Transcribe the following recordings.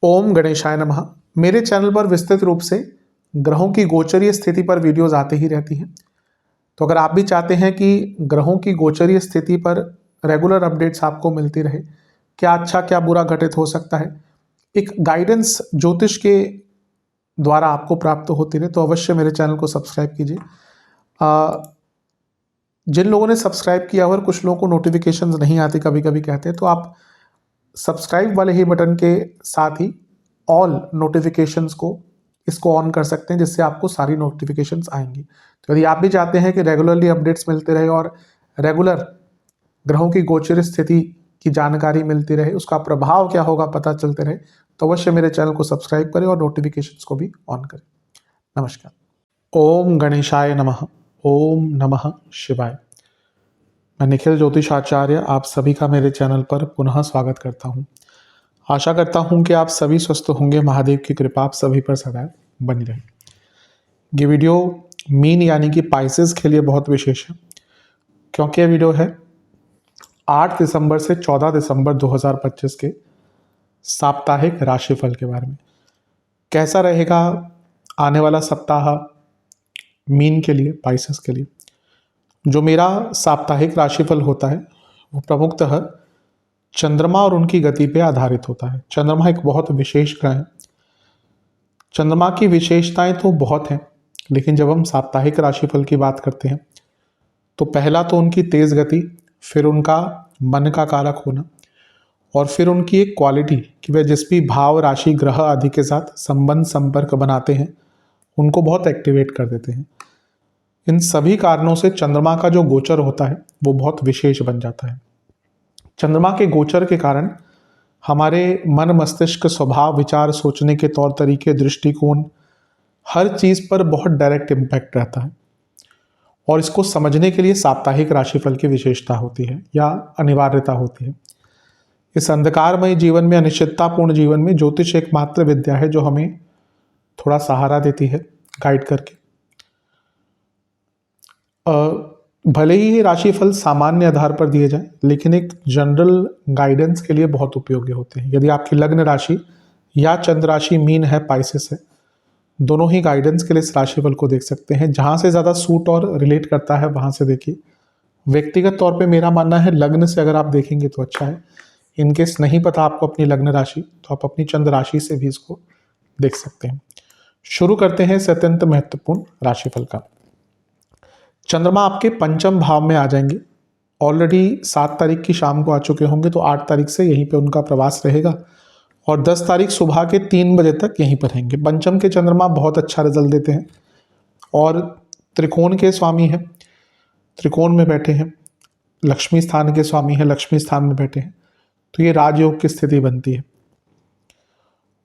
ओम गणेशाय नमः। मेरे चैनल पर विस्तृत रूप से ग्रहों की गोचरीय स्थिति पर वीडियोस आते ही रहती हैं। तो अगर आप भी चाहते हैं कि ग्रहों की गोचरीय स्थिति पर रेगुलर अपडेट्स आपको मिलती रहे, क्या अच्छा क्या बुरा घटित हो सकता है, एक गाइडेंस ज्योतिष के द्वारा आपको प्राप्त होती रहे, तो अवश्य मेरे चैनल को सब्सक्राइब कीजिए। जिन लोगों ने सब्सक्राइब किया और कुछ लोगों को नोटिफिकेशंस नहीं आती कभी कभी कहते हैं, तो आप सब्सक्राइब वाले ही बटन के साथ ही ऑल नोटिफिकेशंस को इसको ऑन कर सकते हैं, जिससे आपको सारी नोटिफिकेशंस आएंगी। तो यदि आप भी चाहते हैं कि रेगुलरली अपडेट्स मिलते रहे और रेगुलर ग्रहों की गोचर स्थिति की जानकारी मिलती रहे, उसका प्रभाव क्या होगा पता चलते रहे, तो अवश्य मेरे चैनल को सब्सक्राइब करें और नोटिफिकेशंस को भी ऑन करें। नमस्कार। ओम गणेशाय नमः। ओम नमः शिवाय। मैं निखिल ज्योतिषाचार्य आप सभी का मेरे चैनल पर पुनः स्वागत करता हूं। आशा करता हूं कि आप सभी स्वस्थ होंगे। महादेव की कृपा आप सभी पर सदैव बनी रहे। ये वीडियो मीन यानी कि पाइसेस के लिए बहुत विशेष है, क्योंकि यह वीडियो है 8 दिसंबर से 14 दिसंबर 2025 के साप्ताहिक राशिफल के बारे में। कैसा रहेगा आने वाला सप्ताह मीन के लिए, पाइसेस के लिए। जो मेरा साप्ताहिक राशिफल होता है वो प्रमुखतः चंद्रमा और उनकी गति पे आधारित होता है। चंद्रमा एक बहुत विशेष ग्रह है। चंद्रमा की विशेषताएं तो बहुत हैं, लेकिन जब हम साप्ताहिक राशिफल की बात करते हैं तो पहला तो उनकी तेज गति, फिर उनका मन का कारक होना, और फिर उनकी एक क्वालिटी कि वह जिस भी भाव, राशि, ग्रह आदि के साथ संबंध, संपर्क बनाते हैं उनको बहुत एक्टिवेट कर देते हैं। इन सभी कारणों से चंद्रमा का जो गोचर होता है वो बहुत विशेष बन जाता है। चंद्रमा के गोचर के कारण हमारे मन, मस्तिष्क, स्वभाव, विचार, सोचने के तौर तरीके, दृष्टिकोण, हर चीज पर बहुत डायरेक्ट इम्पैक्ट रहता है। और इसको समझने के लिए साप्ताहिक राशिफल की विशेषता होती है या अनिवार्यता होती है। इस अंधकारमय जीवन में, अनिश्चिततापूर्ण जीवन में ज्योतिष एकमात्र विद्या है जो हमें थोड़ा सहारा देती है, गाइड करके। भले ही ये राशिफल सामान्य आधार पर दिए जाए, लेकिन एक जनरल गाइडेंस के लिए बहुत उपयोगी होते हैं। यदि आपकी लग्न राशि या चंद्र राशि मीन है, पाइसेस है, दोनों ही गाइडेंस के लिए इस राशिफल को देख सकते हैं। जहां से ज़्यादा सूट और रिलेट करता है वहां से देखिए। व्यक्तिगत तौर पे मेरा मानना है लग्न से अगर आप देखेंगे तो अच्छा है। इनकेस नहीं पता आपको अपनी लग्न राशि, तो आप अपनी चंद्र राशि से भी इसको देख सकते हैं। शुरू करते हैं इस अत्यंत महत्वपूर्ण राशिफल का। चंद्रमा आपके पंचम भाव में आ जाएंगे। ऑलरेडी 7 तारीख की शाम को आ चुके होंगे, तो 8 तारीख से यहीं पे उनका प्रवास रहेगा और 10 तारीख सुबह के 3 बजे तक यहीं पर रहेंगे। पंचम के चंद्रमा बहुत अच्छा रिजल्ट देते हैं और त्रिकोण के स्वामी हैं, त्रिकोण में बैठे हैं। लक्ष्मी स्थान के स्वामी हैं, लक्ष्मी स्थान में बैठे हैं, तो ये राजयोग की स्थिति बनती है।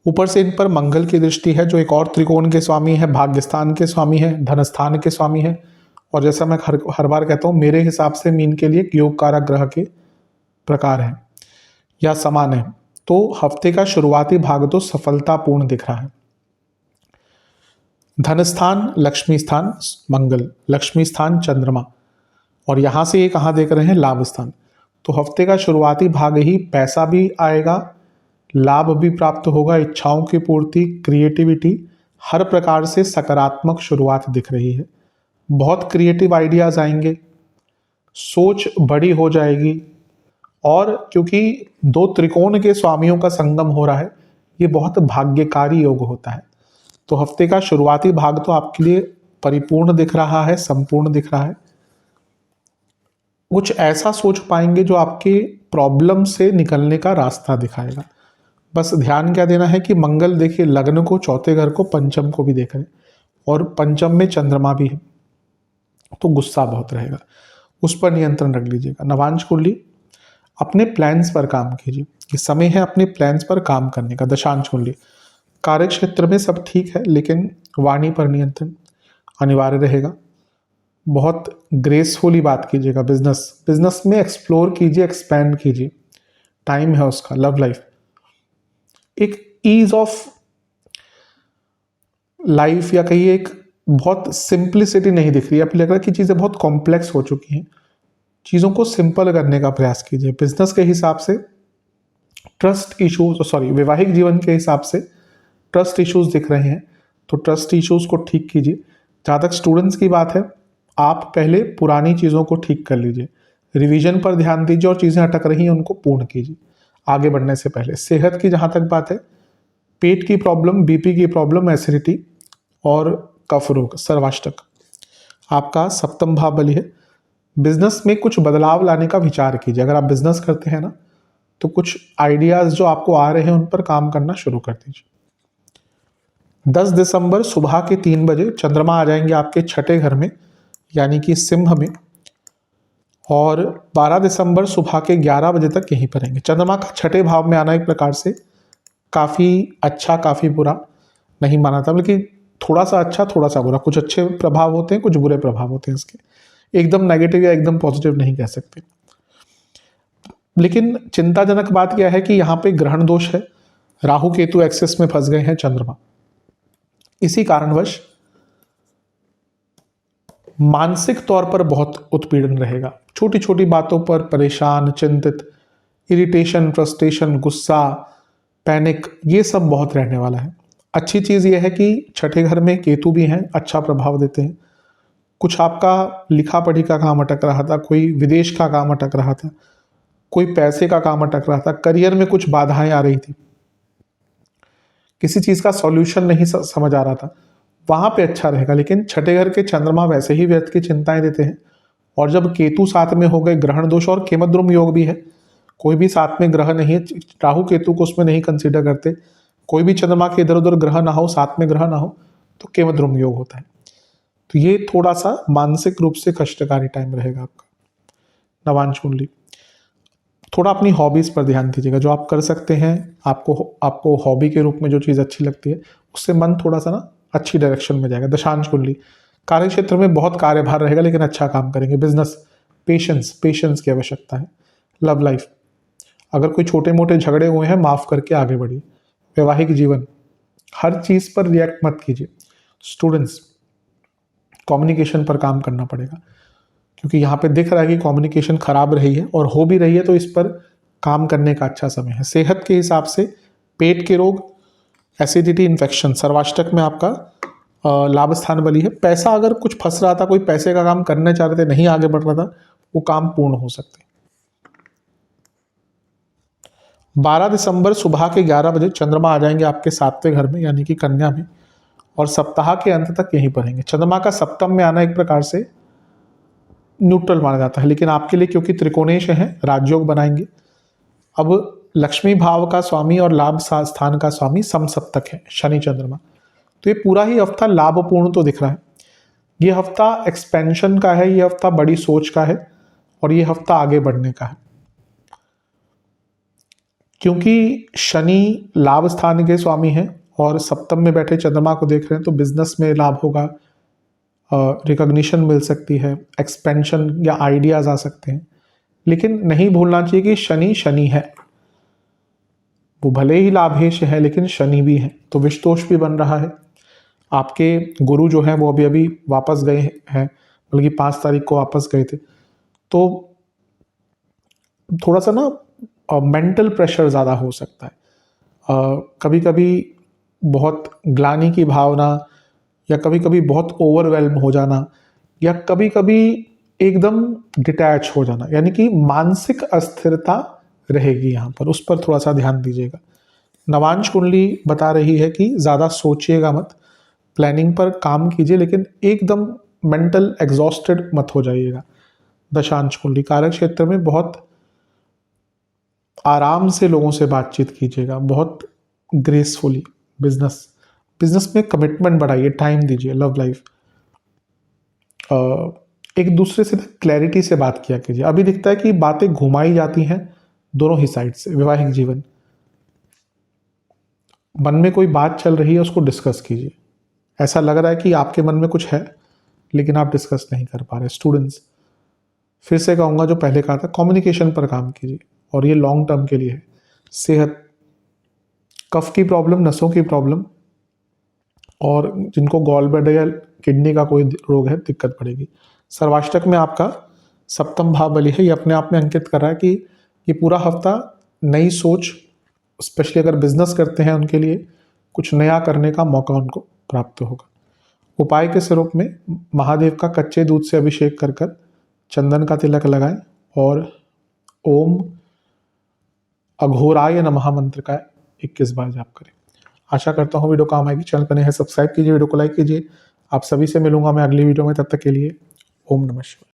ऊपर से इन पर मंगल की दृष्टि है, जो एक और त्रिकोण के स्वामी है, भाग्यस्थान के स्वामी है, धनस्थान के स्वामी है। और जैसा मैं हर बार कहता हूं, मेरे हिसाब से मीन के लिए योग कारक ग्रह के प्रकार है या समान है। तो हफ्ते का शुरुआती भाग तो सफलतापूर्ण दिख रहा है। धनस्थान लक्ष्मी स्थान मंगल, लक्ष्मी स्थान चंद्रमा, और यहां से ये कहां देख रहे हैं, लाभ स्थान। तो हफ्ते का शुरुआती भाग ही पैसा भी आएगा, लाभ भी प्राप्त होगा, इच्छाओं की पूर्ति, क्रिएटिविटी, हर प्रकार से सकारात्मक शुरुआत दिख रही है। बहुत क्रिएटिव आइडियाज आएंगे, सोच बड़ी हो जाएगी। और क्योंकि 2 त्रिकोण के स्वामियों का संगम हो रहा है, ये बहुत भाग्यकारी योग होता है। तो हफ्ते का शुरुआती भाग तो आपके लिए परिपूर्ण दिख रहा है, संपूर्ण दिख रहा है। कुछ ऐसा सोच पाएंगे जो आपके प्रॉब्लम से निकलने का रास्ता दिखाएगा। बस ध्यान क्या देना है कि मंगल देखिए लग्न को, चौथे घर को, पंचम को भी देख रहे हैं, और पंचम में चंद्रमा भी है, तो गुस्सा बहुत रहेगा, उस पर नियंत्रण रख लीजिएगा। नवांश कुंडली, अपने प्लान्स पर काम कीजिए। ये समय है अपने प्लान्स पर काम करने का। दशांश कुंडली, कार्य क्षेत्र में सब ठीक है, लेकिन वाणी पर नियंत्रण अनिवार्य रहेगा। बहुत ग्रेसफुली बात कीजिएगा। बिजनेस में एक्सप्लोर कीजिए, एक्सपैंड कीजिए, टाइम है उसका। लव लाइफ, एक ईज ऑफ लाइफ या कहिए एक बहुत सिंप्लिसिटी नहीं दिख रही है। आपको लग रहा है कि चीज़ें बहुत कॉम्प्लेक्स हो चुकी हैं। चीज़ों को सिंपल करने का प्रयास कीजिए। बिजनेस के हिसाब से ट्रस्ट इश्यूज, सॉरी, वैवाहिक जीवन के हिसाब से ट्रस्ट इश्यूज दिख रहे हैं, तो ट्रस्ट इश्यूज को ठीक कीजिए। जहाँ तक स्टूडेंट्स की बात है, आप पहले पुरानी चीज़ों को ठीक कर लीजिए, रिवीजन पर ध्यान दीजिए और चीज़ें अटक रही हैं उनको पूर्ण कीजिए आगे बढ़ने से पहले। सेहत की जहाँ तक बात है, पेट की प्रॉब्लम, बीपी की प्रॉब्लम, एसिडिटी और कफ रोग, सर्वाष्टक आपका सप्तम भाव बली है। बिजनेस में कुछ बदलाव लाने का विचार कीजिए। अगर आप बिजनेस करते हैं ना, तो कुछ आइडियाज जो आपको आ रहे हैं उन पर काम करना शुरू कर दीजिए। 10 दिसंबर सुबह के 3 बजे चंद्रमा आ जाएंगे आपके छठे घर में, यानी कि सिंह में, और 12 दिसंबर सुबह के 11 बजे तक यहीं पर रहेंगे। चंद्रमा का छठे भाव में आना एक प्रकार से काफ़ी अच्छा, काफ़ी बुरा नहीं माना था, बल्कि थोड़ा सा अच्छा, थोड़ा सा बुरा। कुछ अच्छे प्रभाव होते हैं, कुछ बुरे प्रभाव होते हैं इसके, एकदम नेगेटिव या एकदम पॉजिटिव नहीं कह सकते। लेकिन चिंताजनक बात क्या है कि यहाँ पे ग्रहण दोष है, राहु केतु एक्सेस में फंस गए हैं चंद्रमा। इसी कारणवश मानसिक तौर पर बहुत उत्पीड़न रहेगा, छोटी छोटी बातों पर परेशान, चिंतित, इरिटेशन, फ्रस्ट्रेशन, गुस्सा, पैनिक, ये सब बहुत रहने वाला है। अच्छी चीज़ यह है कि छठे घर में केतु भी हैं, अच्छा प्रभाव देते हैं। कुछ आपका लिखा पढ़ी का काम अटक रहा था, कोई विदेश का काम अटक रहा था, कोई पैसे का काम अटक रहा था, करियर में कुछ बाधाएं आ रही थी, किसी चीज़ का सॉल्यूशन नहीं समझ आ रहा था, वहाँ पे अच्छा रहेगा। लेकिन छठे घर के चंद्रमा वैसे ही व्यर्थ की चिंताएं देते हैं, और जब केतु साथ में हो गए, ग्रहण दोष और केमद्रुम योग भी है, कोई भी साथ में ग्रह नहीं है, राहु केतु को उसमें नहीं कंसीडर करते, कोई भी चंद्रमा के इधर उधर ग्रह ना हो, साथ में ग्रह ना हो, तो केमद्रुम योग होता है। तो ये थोड़ा सा मानसिक रूप से कष्टकारी टाइम रहेगा आपका। नवांश कुंडली, थोड़ा अपनी हॉबीज पर ध्यान दीजिएगा, जो आप कर सकते हैं, आपको हॉबी के रूप में जो चीज़ अच्छी लगती है, उससे मन थोड़ा सा ना अच्छी डायरेक्शन में जाएगा। दशांश कुंडली, कार्य क्षेत्र में बहुत कार्यभार रहेगा, लेकिन अच्छा काम करेंगे। बिजनेस, पेशेंस की आवश्यकता है। लव लाइफ, अगर कोई छोटे मोटे झगड़े हुए हैं, माफ करके आगे बढ़िए। वैवाहिक जीवन, हर चीज़ पर रिएक्ट मत कीजिए। स्टूडेंट्स, कम्युनिकेशन पर काम करना पड़ेगा, क्योंकि यहाँ पे दिख रहा है कि कम्युनिकेशन खराब रही है, और हो भी रही है, तो इस पर काम करने का अच्छा समय है। सेहत के हिसाब से पेट के रोग, एसिडिटी, इन्फेक्शन, सर्वाष्टक में आपका लाभ स्थान बली है। पैसा अगर कुछ फंस रहा था, कोई पैसे का काम करने चाह रहे थे, नहीं आगे बढ़ रहा था, वो काम पूर्ण हो सकते। 12 दिसंबर सुबह के 11 बजे चंद्रमा आ जाएंगे आपके 7वें घर में, यानी कि कन्या में, और सप्ताह के अंत तक यहीं पर रहेंगे। चंद्रमा का सप्तम में आना एक प्रकार से न्यूट्रल माना जाता है, लेकिन आपके लिए क्योंकि त्रिकोणेश है, राजयोग बनाएंगे। अब लक्ष्मी भाव का स्वामी और लाभ स्थान का स्वामी समसप्तक है, शनि चंद्रमा, तो ये पूरा ही हफ्ता लाभपूर्ण तो दिख रहा है। ये हफ्ता एक्सपेंशन का है, ये हफ्ता बड़ी सोच का है, और ये हफ्ता आगे बढ़ने का है। क्योंकि शनि लाभ स्थान के स्वामी हैं और सप्तम में बैठे चंद्रमा को देख रहे हैं, तो बिजनेस में लाभ होगा, रिकॉग्निशन मिल सकती है, एक्सपेंशन या आइडियाज आ सकते हैं। लेकिन नहीं भूलना चाहिए कि शनि शनि है, वो भले ही लाभेश है, लेकिन शनि भी है, तो विषदोष भी बन रहा है। आपके गुरु जो हैं वो अभी अभी वापस गए हैं, बल्कि 5 तारीख को वापस गए थे, तो थोड़ा सा ना मेंटल प्रेशर ज़्यादा हो सकता है। कभी कभी बहुत ग्लानि की भावना, या कभी कभी बहुत ओवरवेल्म हो जाना, या कभी कभी एकदम डिटैच हो जाना, यानी कि मानसिक अस्थिरता रहेगी यहाँ पर, उस पर थोड़ा सा ध्यान दीजिएगा। नवांश कुंडली बता रही है कि ज़्यादा सोचिएगा मत, प्लानिंग पर काम कीजिए, लेकिन एकदम मेंटल एग्जॉस्टेड मत हो जाइएगा। दशांश कुंडली, कार्य क्षेत्र में बहुत आराम से लोगों से बातचीत कीजिएगा, बहुत ग्रेसफुली। बिजनेस में कमिटमेंट बढ़ाइए, टाइम दीजिए। लव लाइफ, एक दूसरे से क्लैरिटी से बात किया कीजिए। अभी दिखता है कि बातें घुमाई जाती हैं दोनों ही साइड से। वैवाहिक जीवन, मन में कोई बात चल रही है, उसको डिस्कस कीजिए। ऐसा लग रहा है कि आपके मन में कुछ है, लेकिन आप डिस्कस नहीं कर पा रहे। स्टूडेंट्स, फिर से कहूँगा जो पहले कहा था, कम्युनिकेशन पर काम कीजिए, और ये लॉन्ग टर्म के लिए है। सेहत, कफ की प्रॉब्लम, नसों की प्रॉब्लम, और जिनको गॉल ब्लैडर या किडनी का कोई रोग है, दिक्कत पड़ेगी। सर्वाष्टक में आपका सप्तम भाव बली है, ये अपने आप में अंकित कर रहा है कि ये पूरा हफ्ता नई सोच, स्पेशली अगर बिजनेस करते हैं उनके लिए कुछ नया करने का मौका उनको प्राप्त होगा। उपाय के स्वरूप में महादेव का कच्चे दूध से अभिषेक कर कर चंदन का तिलक लगाएं और ओम अघोराय नमः मंत्र का 21 बार जाप करें। आशा करता हूँ वीडियो काम आएगी। चैनल पर नए हैं सब्सक्राइब कीजिए, वीडियो को लाइक कीजिए। आप सभी से मिलूंगा मैं अगली वीडियो में, तब तक के लिए ओम नमः शिवाय।